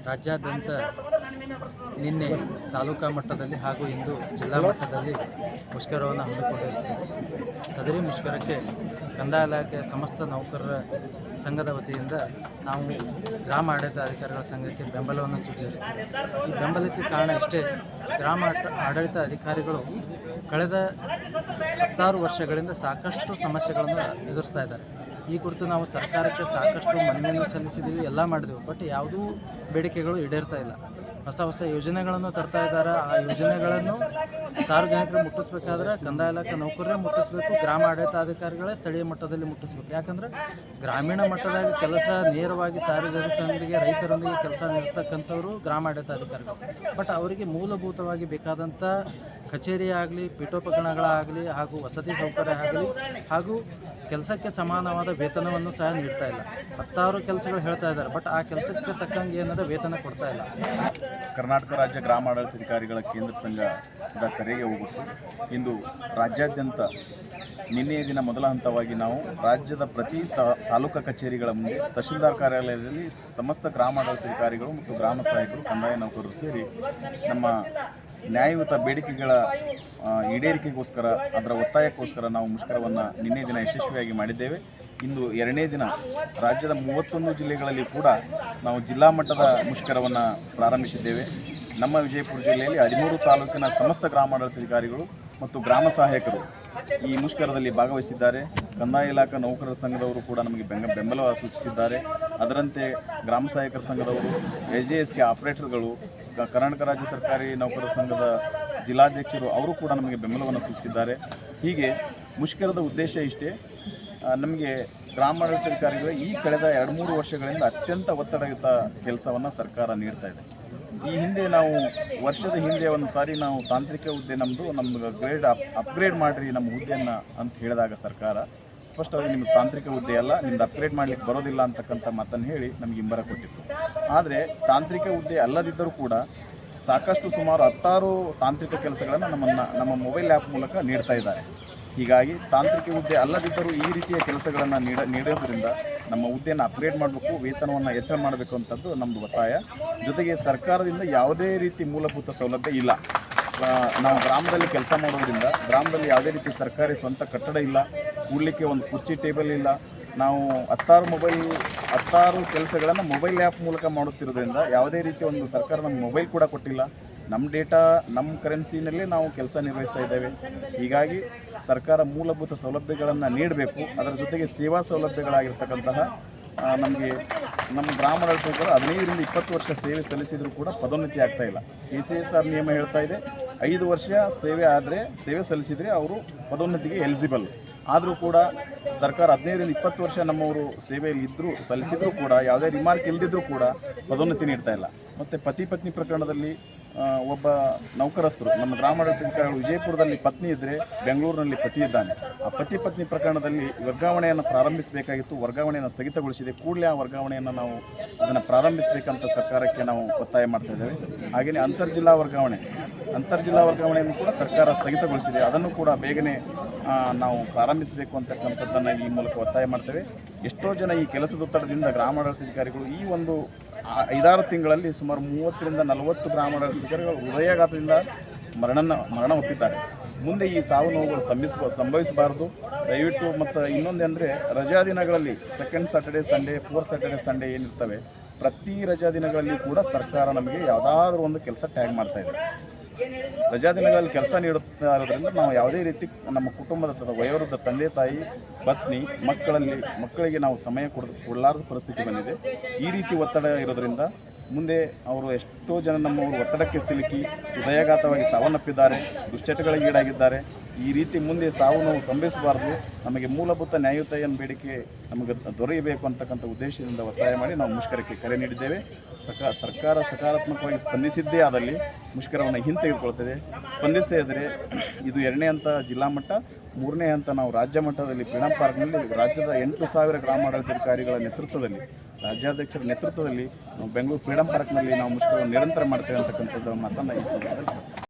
ರಾಜ್ಯಾದ್ಯಂತ ನಿನ್ನೆ ತಾಲೂಕಾ ಮಟ್ಟದಲ್ಲಿ ಹಾಗೂ ಇಂದು ಜಿಲ್ಲಾ ಮಟ್ಟದಲ್ಲಿ ಮುಷ್ಕರವನ್ನು ಹಮ್ಮಿಕೊಂಡಿರುತ್ತೇವೆ. ಸದರಿ ಮುಷ್ಕರಕ್ಕೆ ಕಂದಾಯ ಇಲಾಖೆಯ ಸಮಸ್ತ ನೌಕರರ ಸಂಘದ ವತಿಯಿಂದ ನಾವು ಗ್ರಾಮ ಆಡಳಿತಾಧಿಕಾರಿಗಳ ಸಂಘಕ್ಕೆ ಬೆಂಬಲವನ್ನು ಸೂಚಿಸುತ್ತೇವೆ. ಈ ಬೆಂಬಲಕ್ಕೆ ಕಾರಣ ಇಷ್ಟೇ, ಗ್ರಾಮ ಆಡಳಿತ ಅಧಿಕಾರಿಗಳು ಕಳೆದ 16 ವರ್ಷಗಳಿಂದ ಸಾಕಷ್ಟು ಸಮಸ್ಯೆಗಳನ್ನು ಎದುರಿಸ್ತಾ ಇದ್ದಾರೆ. ಈ ಕುರಿತು ನಾವು ಸರ್ಕಾರಕ್ಕೆ ಸಾಕಷ್ಟು ಮನವಿಯನ್ನು ಸಲ್ಲಿಸಿದ್ದೀವಿ, ಎಲ್ಲ ಮಾಡಿದೆವು. ಬಟ್ ಯಾವುದೂ ಬೇಡಿಕೆಗಳು ಈಡೇರ್ತಾ ಇಲ್ಲ. ಹೊಸ ಯೋಜನೆಗಳನ್ನು ತರ್ತಾ ಇದ್ದಾರೆ. ಆ ಯೋಜನೆಗಳನ್ನು ಸಾರ್ವಜನಿಕರು ಮುಟ್ಟಿಸ್ಬೇಕಾದ್ರೆ ಕಂದಾಯ ಇಲಾಖೆ ನೌಕರರೇ ಮುಟ್ಟಿಸ್ಬೇಕು, ಗ್ರಾಮ ಆಡಳಿತಾಧಿಕಾರಿಗಳೇ ಸ್ಥಳೀಯ ಮಟ್ಟದಲ್ಲಿ ಮುಟ್ಟಿಸ್ಬೇಕು. ಯಾಕಂದರೆ ಗ್ರಾಮೀಣ ಮಟ್ಟದಾಗ ಕೆಲಸ ನೇರವಾಗಿ ಸಾರ್ವಜನಿಕರೊಂದಿಗೆ ರೈತರೊಂದಿಗೆ ಕೆಲಸ ನಿರ್ವಹಿಸ್ತಕ್ಕಂಥವ್ರು ಗ್ರಾಮ ಆಡಳಿತಾಧಿಕಾರಿಗಳು. ಬಟ್ ಅವರಿಗೆ ಮೂಲಭೂತವಾಗಿ ಬೇಕಾದಂಥ ಕಚೇರಿ ಆಗಲಿ, ಪೀಠೋಪಕರಣಗಳಾಗಲಿ ಹಾಗೂ ವಸತಿ ಸೌಕರ್ಯ ಆಗಲಿ ಹಾಗೂ ಕೆಲಸಕ್ಕೆ ಸಮಾನವಾದ ವೇತನವನ್ನು ಸಹ ನೀಡ್ತಾ ಇಲ್ಲ. 16 ಕೆಲಸಗಳು ಹೇಳ್ತಾ ಇದ್ದಾರೆ, ಬಟ್ ಆ ಕೆಲಸಕ್ಕೆ ತಕ್ಕಂಗೆ ಏನಾದರೂ ವೇತನ ಕೊಡ್ತಾ ಇಲ್ಲ. ಕರ್ನಾಟಕ ರಾಜ್ಯ ಗ್ರಾಮ ಆಡಳಿತಾಧಿಕಾರಿಗಳ ಕೇಂದ್ರ ಸಂಘದ ಕರೆಗೆ ಹೋಗುತ್ತು. ಇಂದು ರಾಜ್ಯಾದ್ಯಂತ ನಿನ್ನೆಯ ದಿನ ಮೊದಲ ಹಂತವಾಗಿ ನಾವು ರಾಜ್ಯದ ಪ್ರತಿ ತಾಲೂಕಾ ಕಚೇರಿಗಳ ಮುಂದೆ ತಹಶೀಲ್ದಾರ್ ಕಾರ್ಯಾಲಯದಲ್ಲಿ ಸಮಸ್ತ ಗ್ರಾಮ ಆಡಳಿತಾಧಿಕಾರಿಗಳು ಮತ್ತು ಗ್ರಾಮ ಸಹಾಯಕರು, ಕಂದಾಯ ನೌಕರರು ಸೇರಿ ನಮ್ಮ ನ್ಯಾಯಯುತ ಬೇಡಿಕೆಗಳ ಈಡೇರಿಕೆಗೋಸ್ಕರ, ಅದರ ಒತ್ತಾಯಕ್ಕೋಸ್ಕರ ನಾವು ಮುಷ್ಕರವನ್ನು ನಿನ್ನೆ ದಿನ ಯಶಸ್ವಿಯಾಗಿ ಮಾಡಿದ್ದೇವೆ. ಇಂದು 2ನೇ ದಿನ ರಾಜ್ಯದ 31 ಜಿಲ್ಲೆಗಳಲ್ಲಿ ಕೂಡ ನಾವು ಜಿಲ್ಲಾ ಮಟ್ಟದ ಮುಷ್ಕರವನ್ನು ಪ್ರಾರಂಭಿಸಿದ್ದೇವೆ. ನಮ್ಮ ವಿಜಯಪುರ ಜಿಲ್ಲೆಯಲ್ಲಿ 13 ತಾಲೂಕಿನ ಸಮಸ್ತ ಗ್ರಾಮಾಡಳಿತಾಧಿಕಾರಿಗಳು ಮತ್ತು ಗ್ರಾಮ ಸಹಾಯಕರು ಈ ಮುಷ್ಕರದಲ್ಲಿ ಭಾಗವಹಿಸಿದ್ದಾರೆ. ಕಂದಾಯ ಇಲಾಖಾ ನೌಕರರ ಸಂಘದವರು ಕೂಡ ನಮಗೆ ಬೆಂಬಲ ಸೂಚಿಸಿದ್ದಾರೆ. ಅದರಂತೆ ಗ್ರಾಮ ಸಹಾಯಕರ ಸಂಘದವರು, SJSK ಆಪರೇಟರ್ಗಳು, ಕರ್ನಾಟಕ ರಾಜ್ಯ ಸರ್ಕಾರಿ ನೌಕರರ ಸಂಘದ ಜಿಲ್ಲಾಧ್ಯಕ್ಷರು ಅವರು ಕೂಡ ನಮಗೆ ಬೆಂಬಲವನ್ನು ಸೂಚಿಸಿದ್ದಾರೆ. ಹೀಗೆ ಮುಷ್ಕರದ ಉದ್ದೇಶ ಇಷ್ಟೇ, ನಮಗೆ ಗ್ರಾಮಾಡಳಿತಾಧಿಕಾರಿಗಳು ಈ ಕಳೆದ 2-3 ವರ್ಷಗಳಿಂದ ಅತ್ಯಂತ ಒತ್ತಡಯುತ ಕೆಲಸವನ್ನು ಸರ್ಕಾರ ನೀಡ್ತಾ ಇದೆ. ಈ ಹಿಂದೆ ನಾವು ವರ್ಷದ ಹಿಂದೆ ಒಂದು ಸಾರಿ ನಾವು ತಾಂತ್ರಿಕ ಹುದ್ದೆ ನಮ್ಮದು ಅಪ್ಗ್ರೇಡ್ ಮಾಡಿರಿ ನಮ್ಮ ಹುದ್ದೆಯನ್ನು ಅಂತ ಹೇಳಿದಾಗ ಸರ್ಕಾರ ಸ್ಪಷ್ಟವಾಗಿ ನಿಮ್ಗೆ ತಾಂತ್ರಿಕ ಹುದ್ದೆ ಅಲ್ಲ, ನಿಮ್ದು ಅಪ್ಗ್ರೇಡ್ ಮಾಡಲಿಕ್ಕೆ ಬರೋದಿಲ್ಲ ಅಂತಕ್ಕಂಥ ಮಾತನ್ನು ಹೇಳಿ ನಮಗೆ ಹಿಂಬರ ಕೊಟ್ಟಿತ್ತು. ಆದರೆ ತಾಂತ್ರಿಕ ಹುದ್ದೆ ಅಲ್ಲದಿದ್ದರೂ ಕೂಡ ಸಾಕಷ್ಟು ಸುಮಾರು 16 ತಾಂತ್ರಿಕ ಕೆಲಸಗಳನ್ನು ನಮ್ಮ ಮೊಬೈಲ್ ಆ್ಯಪ್ ಮೂಲಕ ನೀಡ್ತಾ ಇದ್ದಾರೆ. ಹೀಗಾಗಿ ತಾಂತ್ರಿಕ ಹುದ್ದೆ ಅಲ್ಲದಿದ್ದರೂ ಈ ರೀತಿಯ ಕೆಲಸಗಳನ್ನು ನೀಡೋದ್ರಿಂದ ನಮ್ಮ ಹುದ್ದೆಯನ್ನು ಅಪ್ಗ್ರೇಡ್ ಮಾಡಬೇಕು, ವೇತನವನ್ನು ಹೆಚ್ಚಳ ಮಾಡಬೇಕು ಅಂತದ್ದು ನಮ್ಮದು ಒತ್ತಾಯ. ಜೊತೆಗೆ ಸರ್ಕಾರದಿಂದ ಯಾವುದೇ ರೀತಿ ಮೂಲಭೂತ ಸೌಲಭ್ಯ ಇಲ್ಲ. ನಾವು ಗ್ರಾಮದಲ್ಲಿ ಕೆಲಸ ಮಾಡೋದ್ರಿಂದ ಗ್ರಾಮದಲ್ಲಿ ಯಾವುದೇ ರೀತಿ ಸರ್ಕಾರಿ ಸ್ವಂತ ಕಟ್ಟಡ ಇಲ್ಲ, ಕೂಡಲಿಕ್ಕೆ ಒಂದು ಕುರ್ಚಿ ಟೇಬಲ್ ಇಲ್ಲ. ನಾವು 16 ಕೆಲಸಗಳನ್ನು ಮೊಬೈಲ್ ಆ್ಯಪ್ ಮೂಲಕ ಮಾಡುತ್ತಿರೋದ್ರಿಂದ ಯಾವುದೇ ರೀತಿ ಒಂದು ಸರ್ಕಾರ ನಮ್ಗೆ ಮೊಬೈಲ್ ಕೂಡ ಕೊಟ್ಟಿಲ್ಲ. ನಮ್ಮ ಡೇಟಾ, ನಮ್ಮ ಕರೆನ್ಸಿನಲ್ಲೇ ನಾವು ಕೆಲಸ ನಿರ್ವಹಿಸ್ತಾ ಇದ್ದೇವೆ. ಹೀಗಾಗಿ ಸರ್ಕಾರ ಮೂಲಭೂತ ಸೌಲಭ್ಯಗಳನ್ನು ನೀಡಬೇಕು. ಅದರ ಜೊತೆಗೆ ಸೇವಾ ಸೌಲಭ್ಯಗಳಾಗಿರ್ತಕ್ಕಂತಹ ನಮಗೆ ನಮ್ಮ ಗ್ರಾಮಾಡಳಿತಗಳು 15ರಿಂದ 20 ವರ್ಷ ಸೇವೆ ಸಲ್ಲಿಸಿದರೂ ಕೂಡ ಪದೋನ್ನತಿ ಆಗ್ತಾ ಇಲ್ಲ. KCSR ನಿಯಮ ಹೇಳ್ತಾ ಇದೆ 5 ವರ್ಷ ಸೇವೆ ಸಲ್ಲಿಸಿದರೆ ಅವರು ಪದೋನ್ನತಿಗೆ ಎಲಿಜಿಬಲ್. ಆದರೂ ಕೂಡ ಸರ್ಕಾರ 15ರಿಂದ 20 ವರ್ಷ ನಮ್ಮವರು ಸೇವೆಯಲ್ಲಿ ಸಲ್ಲಿಸಿದರೂ ಕೂಡ ಯಾವುದೇ ರಿಮಾರ್ಕ್ ಇಲ್ಲದಿದ್ದರೂ ಕೂಡ ಪದೋನ್ನತಿ ನೀಡ್ತಾ ಇಲ್ಲ. ಮತ್ತು ಪತಿ ಪತ್ನಿ ಪ್ರಕರಣದಲ್ಲಿ ಒಬ್ಬ ನೌಕರಸ್ಥರು, ನಮ್ಮ ಗ್ರಾಮಾಡಳಿತಾಧಿಕಾರಿಗಳು ವಿಜಯಪುರದಲ್ಲಿ ಪತ್ನಿ ಇದ್ದರೆ ಬೆಂಗಳೂರಿನಲ್ಲಿ ಪತಿ ಇದ್ದಾನೆ. ಆ ಪತಿ ಪತ್ನಿ ಪ್ರಕರಣದಲ್ಲಿ ವರ್ಗಾವಣೆಯನ್ನು ಪ್ರಾರಂಭಿಸಬೇಕಾಗಿತ್ತು, ವರ್ಗಾವಣೆಯನ್ನು ಸ್ಥಗಿತಗೊಳಿಸಿದೆ. ಕೂಡಲೇ ಆ ವರ್ಗಾವಣೆಯನ್ನು ನಾವು ಅದನ್ನು ಪ್ರಾರಂಭಿಸಬೇಕಂತ ಸರ್ಕಾರಕ್ಕೆ ನಾವು ಒತ್ತಾಯ ಮಾಡ್ತಾ ಇದ್ದೇವೆ. ಹಾಗೆಯೇ ಅಂತರ್ಜಿಲ್ಲಾ ವರ್ಗಾವಣೆಯನ್ನು ಕೂಡ ಸರ್ಕಾರ ಸ್ಥಗಿತಗೊಳಿಸಿದೆ. ಅದನ್ನು ಕೂಡ ಬೇಗನೆ ನಾವು ಪ್ರಾರಂಭಿಸಬೇಕು ಅಂತಕ್ಕಂಥದ್ದನ್ನು ಈ ಮೂಲಕ ಒತ್ತಾಯ ಮಾಡ್ತೇವೆ. ಎಷ್ಟೋ ಜನ ಈ ಕೆಲಸದ ಒತ್ತಡದಿಂದ ಗ್ರಾಮಾಡಳಿತಾಧಿಕಾರಿಗಳು ಈ ಒಂದು 5-6 ತಿಂಗಳಲ್ಲಿ ಸುಮಾರು 30ರಿಂದ 40 ಗ್ರಾಮಾಡಳಿತಾಧಿಕಾರಿಗಳು ಹೃದಯಾಘಾತದಿಂದ ಮರಣ ಹೊಪ್ಪಿದ್ದಾರೆ. ಮುಂದೆ ಈ ಸಾವು ನೋವುಗಳು ಸಂಭವಿಸಬಾರದು ದಯವಿಟ್ಟು. ಮತ್ತು ಇನ್ನೊಂದೇನೆಂದರೆ ರಜಾ ದಿನಗಳಲ್ಲಿ 2nd Saturday Sunday, 4th Saturday Sunday ಏನಿರ್ತವೆ, ಪ್ರತಿ ರಜಾ ದಿನಗಳಲ್ಲಿ ಕೂಡ ಸರ್ಕಾರ ನಮಗೆ ಯಾವುದಾದ್ರೂ ಒಂದು ಕೆಲಸ ಟ್ಯಾಗ್ ಮಾಡ್ತಾ ಇದೆ. ರಜಾ ದಿನಗಳಲ್ಲಿ ಕೆಲಸ ನೀಡುತ್ತಾ ಇರೋದ್ರಿಂದ ನಾವು ಯಾವುದೇ ರೀತಿ ನಮ್ಮ ಕುಟುಂಬದ ವಯೋವೃದ್ಧ ತಂದೆ ತಾಯಿ, ಪತ್ನಿ, ಮಕ್ಕಳಿಗೆ ನಾವು ಸಮಯ ಕೊಡಲಾರದ ಪರಿಸ್ಥಿತಿ ಬಂದಿದೆ. ಈ ರೀತಿ ಒತ್ತಡ ಇರೋದ್ರಿಂದ ಮುಂದೆ ಅವರು ಎಷ್ಟೋ ಜನ ನಮ್ಮವರು ಒತ್ತಡಕ್ಕೆ ಸಿಲುಕಿ ಹೃದಯಾಘಾತವಾಗಿ ಸಾವನ್ನಪ್ಪಿದ್ದಾರೆ, ದುಶ್ಚಟಗಳಿಗೆ ಈಡಾಗಿದ್ದಾರೆ. ಈ ರೀತಿ ಮುಂದೆ ಸಾವು ನೋವು ಸಂಭವಿಸಬಾರದು. ನಮಗೆ ಮೂಲಭೂತ ನ್ಯಾಯಯುತ ಬೇಡಿಕೆ ನಮಗೆ ದೊರೆಯಬೇಕು ಅಂತಕ್ಕಂಥ ಉದ್ದೇಶದಿಂದ ಒತ್ತಾಯ ಮಾಡಿ ನಾವು ಮುಷ್ಕರಕ್ಕೆ ಕರೆ ನೀಡಿದ್ದೇವೆ. ಸರ್ಕಾರ ಸಕಾರಾತ್ಮಕವಾಗಿ ಸ್ಪಂದಿಸಿದ್ದೇ ಆದಲ್ಲಿ ಮುಷ್ಕರವನ್ನು ಹಿಂತೆಗೆದುಕೊಳ್ತದೆ. ಸ್ಪಂದಿಸದೇ ಇದ್ದರೆ ಇದು 2ನೇ ಹಂತ ಜಿಲ್ಲಾ ಮಟ್ಟ, 3ನೇ ಹಂತ ನಾವು ರಾಜ್ಯ ಮಟ್ಟದಲ್ಲಿ ಫ್ರೀಡಂ ಪಾರ್ಕ್ನಲ್ಲಿ ರಾಜ್ಯದ 8,000 ಗ್ರಾಮಾಡಳಿತಾಧಿಕಾರಿಗಳ ನೇತೃತ್ವದಲ್ಲಿ, ರಾಜ್ಯಾಧ್ಯಕ್ಷರ ನೇತೃತ್ವದಲ್ಲಿ ನಾವು ಬೆಂಗಳೂರು ಫ್ರೀಡಂ ಪಾರ್ಕ್ನಲ್ಲಿ ನಾವು ಮುಷ್ಕರವನ್ನು ನಿರಂತರ ಮಾಡ್ತೇವೆ ಅಂತಕ್ಕಂಥದ್ದು ಮಾತನ್ನು ಈ ಸಂದರ್ಭದಲ್ಲಿ